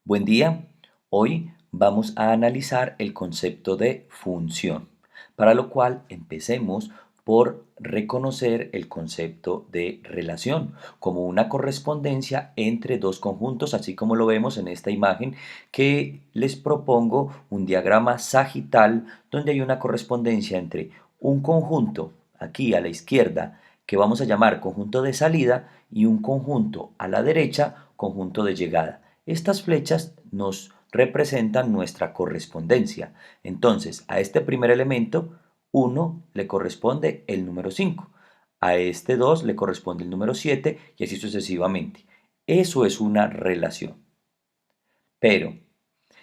Buen día. Hoy vamos a analizar el concepto de función, para lo cual empecemos por reconocer el concepto de relación como una correspondencia entre dos conjuntos, así como lo vemos en esta imagen que les propongo un diagrama sagital donde hay una correspondencia entre un conjunto aquí a la izquierda que vamos a llamar conjunto de salida y un conjunto a la derecha conjunto de llegada. Estas flechas nos representan nuestra correspondencia. Entonces, a este primer elemento, 1 le corresponde el número 5. A este 2 le corresponde el número 7 y así sucesivamente. Eso es una relación. Pero,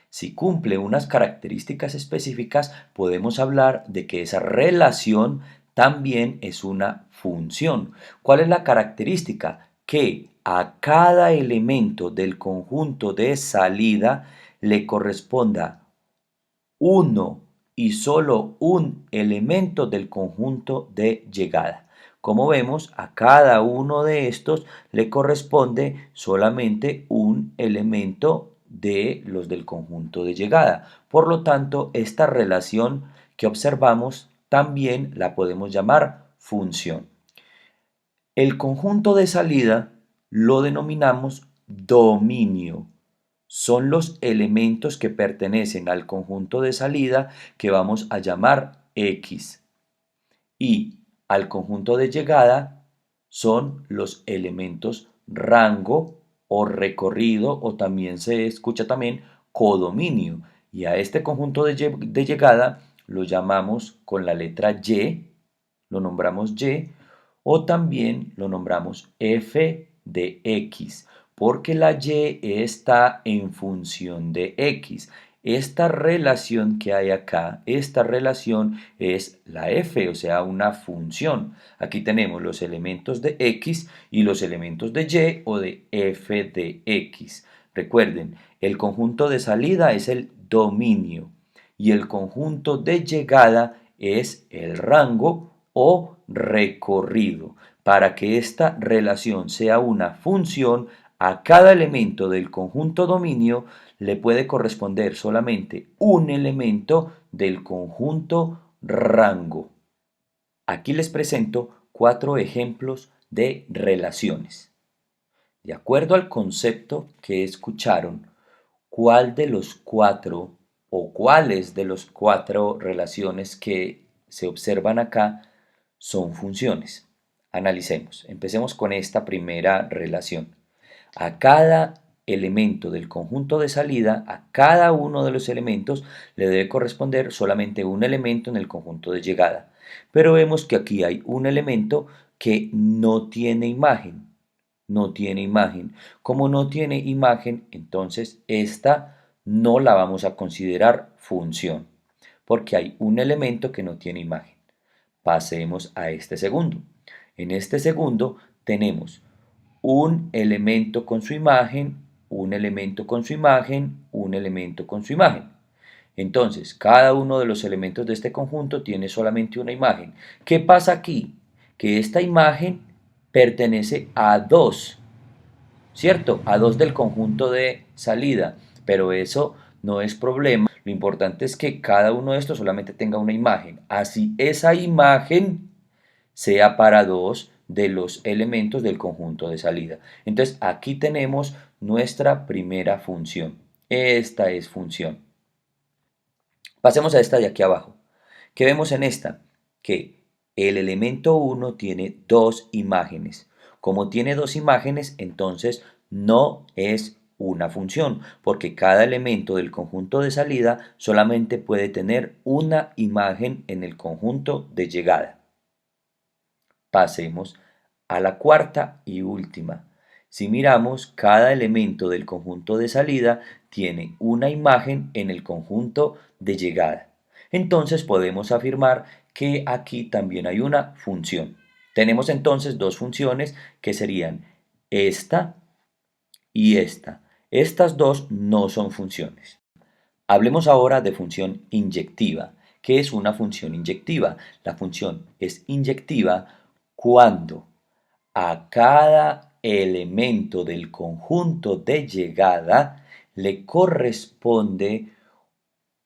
si cumple unas características específicas, podemos hablar de que esa relación también es una función. ¿Cuál es la característica? Que a cada elemento del conjunto de salida le corresponda uno y solo un elemento del conjunto de llegada. Como vemos, a cada uno de estos le corresponde solamente un elemento de los del conjunto de llegada. Por lo tanto, esta relación que observamos también la podemos llamar función. El conjunto de salida lo denominamos dominio. Son los elementos que pertenecen al conjunto de salida que vamos a llamar X. Y al conjunto de llegada son los elementos rango o recorrido, o también se escucha también codominio. Y a este conjunto de llegada lo llamamos con la letra Y, lo nombramos Y, o también lo nombramos f de x, porque la y está en función de x. Esta relación que hay acá, esta relación es la f, o sea, una función. Aquí tenemos los elementos de x y los elementos de y o de f de x. Recuerden, el conjunto de salida es el dominio y el conjunto de llegada es el rango o recorrido. Para que esta relación sea una función, a cada elemento del conjunto dominio le puede corresponder solamente un elemento del conjunto rango. Aquí les presento 4 ejemplos de relaciones. De acuerdo al concepto que escucharon, ¿cuál de los 4 o cuáles de los 4 relaciones que se observan acá son funciones? Analicemos. Empecemos con esta primera relación. A cada elemento del conjunto de salida, a cada uno de los elementos le debe corresponder solamente un elemento en el conjunto de llegada. Pero vemos que aquí hay un elemento que no tiene imagen. No tiene imagen. Como no tiene imagen, entonces esta no la vamos a considerar función, porque hay un elemento que no tiene imagen. Pasemos a este segundo. En este segundo tenemos un elemento con su imagen, un elemento con su imagen, un elemento con su imagen. Entonces, cada uno de los elementos de este conjunto tiene solamente una imagen. ¿Qué pasa aquí? Que esta imagen pertenece a dos, ¿cierto? A dos del conjunto de salida, pero eso no es problema. Lo importante es que cada uno de estos solamente tenga una imagen. Así esa imagen sea para dos de los elementos del conjunto de salida. Entonces aquí tenemos nuestra primera función. Esta es función. Pasemos a esta de aquí abajo. ¿Qué vemos en esta? Que el elemento 1 tiene dos imágenes. Como tiene dos imágenes, entonces no es una función, porque cada elemento del conjunto de salida solamente puede tener una imagen en el conjunto de llegada. Pasemos a la cuarta y última. Si miramos, cada elemento del conjunto de salida tiene una imagen en el conjunto de llegada. Entonces podemos afirmar que aquí también hay una función. Tenemos entonces dos funciones que serían esta y esta. Estas dos no son funciones. Hablemos ahora de función inyectiva. ¿Qué es una función inyectiva? La función es inyectiva cuando a cada elemento del conjunto de llegada le corresponde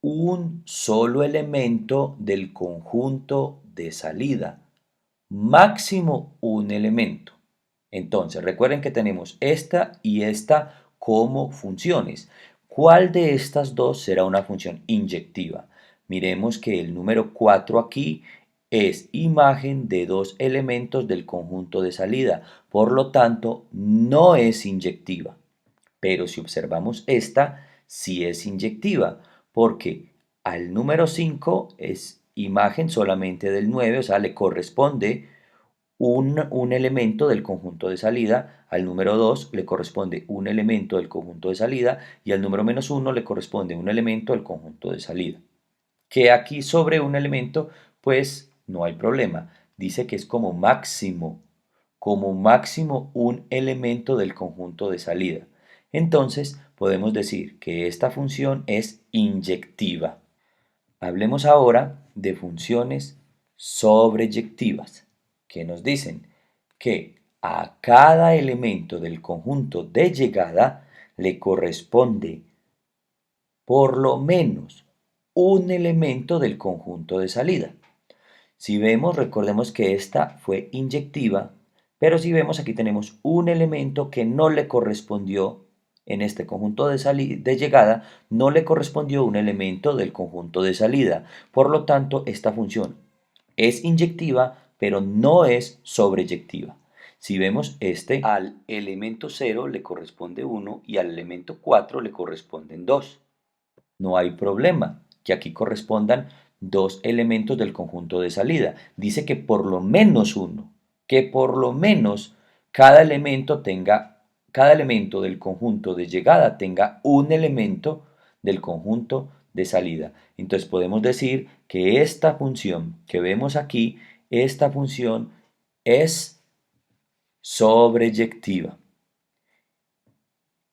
un solo elemento del conjunto de salida, máximo un elemento. Entonces, recuerden que tenemos esta y esta como funciones. ¿Cuál de estas dos será una función inyectiva? Miremos que el número 4 aquí es imagen de dos elementos del conjunto de salida, por lo tanto, no es inyectiva. Pero si observamos esta, sí es inyectiva, porque al número 5 es imagen solamente del 9, o sea, le corresponde un elemento del conjunto de salida, al número 2 le corresponde un elemento del conjunto de salida y al número menos 1 le corresponde un elemento del conjunto de salida. Que aquí sobre un elemento, pues no hay problema. Dice que es como máximo un elemento del conjunto de salida. Entonces podemos decir que esta función es inyectiva. Hablemos ahora de funciones sobreyectivas, que nos dicen que a cada elemento del conjunto de llegada le corresponde por lo menos un elemento del conjunto de salida. Si vemos, recordemos que esta fue inyectiva, pero si vemos aquí tenemos un elemento que no le correspondió en este conjunto de llegada, no le correspondió un elemento del conjunto de salida. Por lo tanto, esta función es inyectiva, pero no es sobreyectiva. Si vemos este, al elemento 0 le corresponde 1 y al elemento 4 le corresponden 2. No hay problema que aquí correspondan dos elementos del conjunto de salida. Dice que por lo menos uno, que por lo menos cada elemento cada elemento del conjunto de llegada tenga un elemento del conjunto de salida. Entonces podemos decir que esta función que vemos aquí, esta función es sobreyectiva.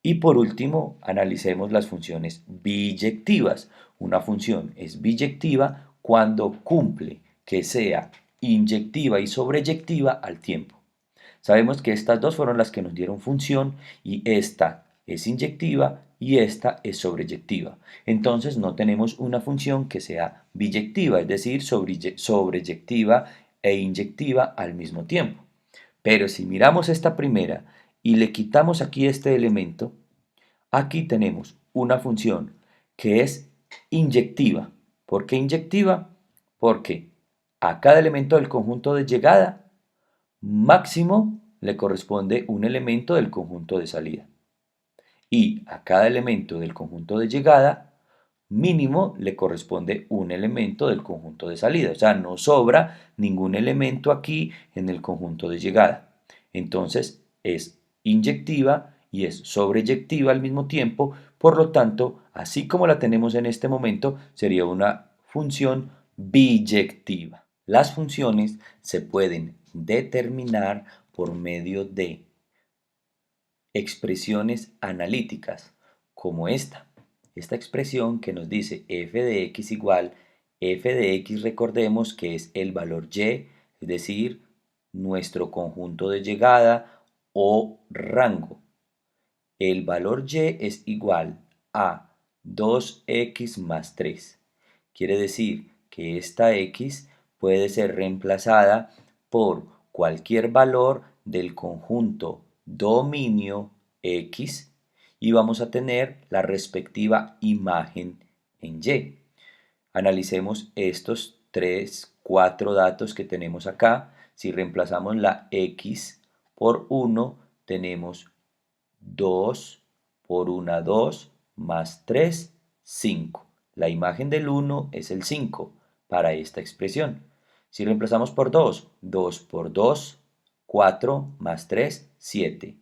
Y por último, analicemos las funciones biyectivas. Una función es biyectiva cuando cumple que sea inyectiva y sobreyectiva al tiempo. Sabemos que estas dos fueron las que nos dieron función y esta es inyectiva y esta es sobreyectiva. Entonces no tenemos una función que sea biyectiva, es decir, sobreyectiva e inyectiva al mismo tiempo. Pero si miramos esta primera y le quitamos aquí este elemento, aquí tenemos una función que es inyectiva. ¿Por qué inyectiva? Porque a cada elemento del conjunto de llegada máximo le corresponde un elemento del conjunto de salida. Y a cada elemento del conjunto de llegada mínimo le corresponde un elemento del conjunto de salida. O sea, no sobra ningún elemento aquí en el conjunto de llegada. Entonces es inyectiva y es sobreyectiva al mismo tiempo. Por lo tanto, así como la tenemos en este momento, sería una función biyectiva. Las funciones se pueden determinar por medio de expresiones analíticas, como esta expresión que nos dice f de x igual f de x, recordemos que es el valor y, es decir, nuestro conjunto de llegada o rango. El valor y es igual a 2x más 3. Quiere decir que esta x puede ser reemplazada por cualquier valor del conjunto dominio x y vamos a tener la respectiva imagen en y. Analicemos estos 4 datos que tenemos acá. Si reemplazamos la x por 1, tenemos 2 por 1, 2, más 3, 5. La imagen del 1 es el 5 para esta expresión. Si reemplazamos por 2, 2 por 2, 4, más 3, 7.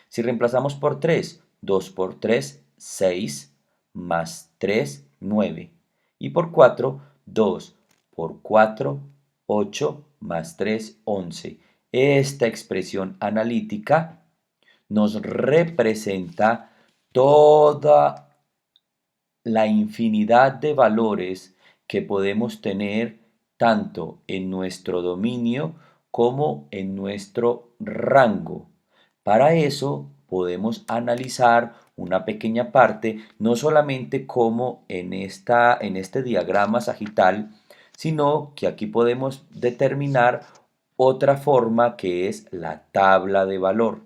Si reemplazamos por 3, 2 por 3, 6, más 3, 9. Y por 4, 2 por 4, 8, más 3, 11. Esta expresión analítica nos representa toda la infinidad de valores que podemos tener tanto en nuestro dominio como en nuestro rango. Para eso podemos analizar una pequeña parte, no solamente como en este diagrama sagital, sino que aquí podemos determinar otra forma que es la tabla de valor,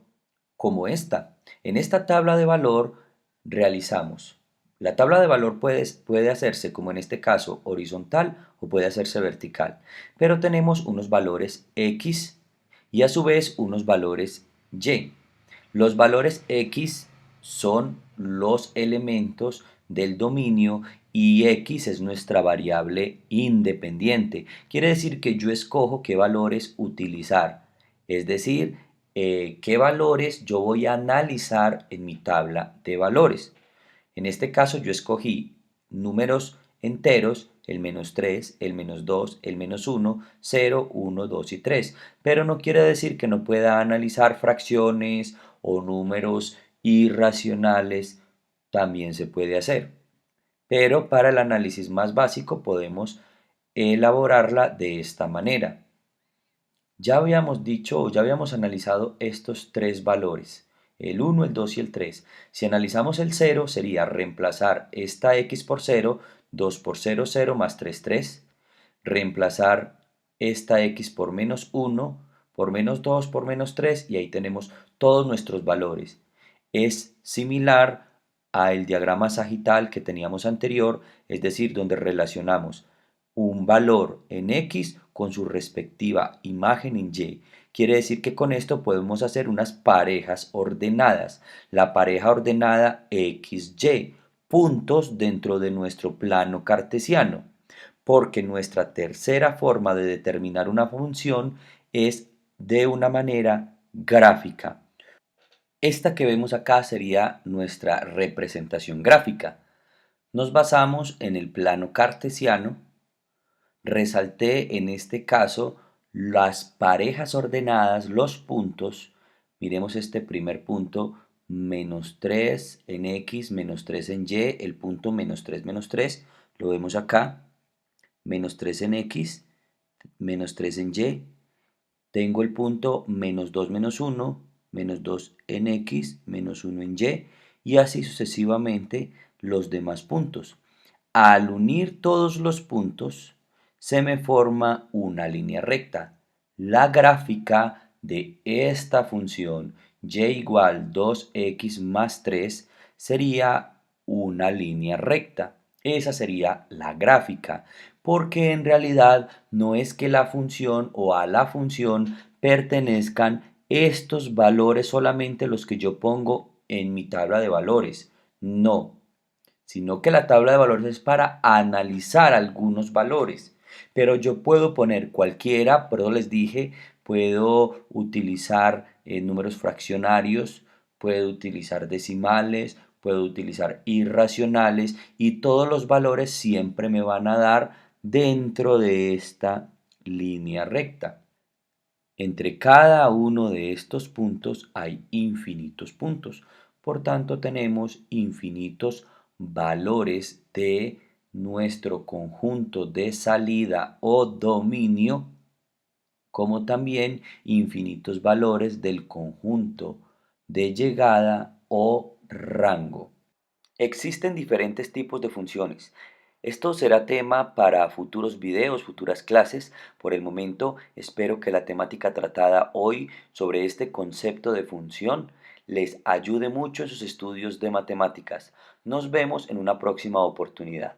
como esta. En esta tabla de valor realizamos. La tabla de valor puede hacerse, como en este caso, horizontal o puede hacerse vertical, pero tenemos unos valores X y a su vez unos valores Y. Los valores X son los elementos del dominio y X es nuestra variable independiente. Quiere decir que yo escojo qué valores utilizar, es decir, qué valores yo voy a analizar en mi tabla de valores. En este caso yo escogí números enteros, el -3, el -2, el -1, 0, 1, 2 y 3, pero no quiere decir que no pueda analizar fracciones o números irracionales, también se puede hacer. Pero para el análisis más básico podemos elaborarla de esta manera. Ya habíamos dicho o ya habíamos analizado estos tres valores, el 1, el 2 y el 3. Si analizamos el 0, sería reemplazar esta x por 0, 2 por 0, 0 más 3, 3. Reemplazar esta x por -1, por -2, por -3 y ahí tenemos todos nuestros valores. Es similar al diagrama sagital que teníamos anterior, es decir, donde relacionamos un valor en X con su respectiva imagen en Y. Quiere decir que con esto podemos hacer unas parejas ordenadas. La pareja ordenada XY, puntos dentro de nuestro plano cartesiano, porque nuestra tercera forma de determinar una función es de una manera gráfica. Esta que vemos acá sería nuestra representación gráfica. Nos basamos en el plano cartesiano. Resalté en este caso las parejas ordenadas, los puntos. Miremos este primer punto, -3 en X, -3 en Y, el punto -3, -3, lo vemos acá, -3 en X, -3 en Y. Tengo el punto -2, -1, -2 en X, -1 en Y, y así sucesivamente los demás puntos. Al unir todos los puntos, se me forma una línea recta. La gráfica de esta función y igual 2x más 3 sería una línea recta. Esa sería la gráfica, porque en realidad no es que la función o a la función pertenezcan estos valores solamente los que yo pongo en mi tabla de valores. No, sino que la tabla de valores es para analizar algunos valores. Pero yo puedo poner cualquiera, pero les dije, puedo utilizar números fraccionarios, puedo utilizar decimales, puedo utilizar irracionales y todos los valores siempre me van a dar dentro de esta línea recta. Entre cada uno de estos puntos hay infinitos puntos. Por tanto, tenemos infinitos valores de nuestro conjunto de salida o dominio, como también infinitos valores del conjunto de llegada o rango. Existen diferentes tipos de funciones. Esto será tema para futuros videos, futuras clases. Por el momento, espero que la temática tratada hoy sobre este concepto de función les ayude mucho en sus estudios de matemáticas. Nos vemos en una próxima oportunidad.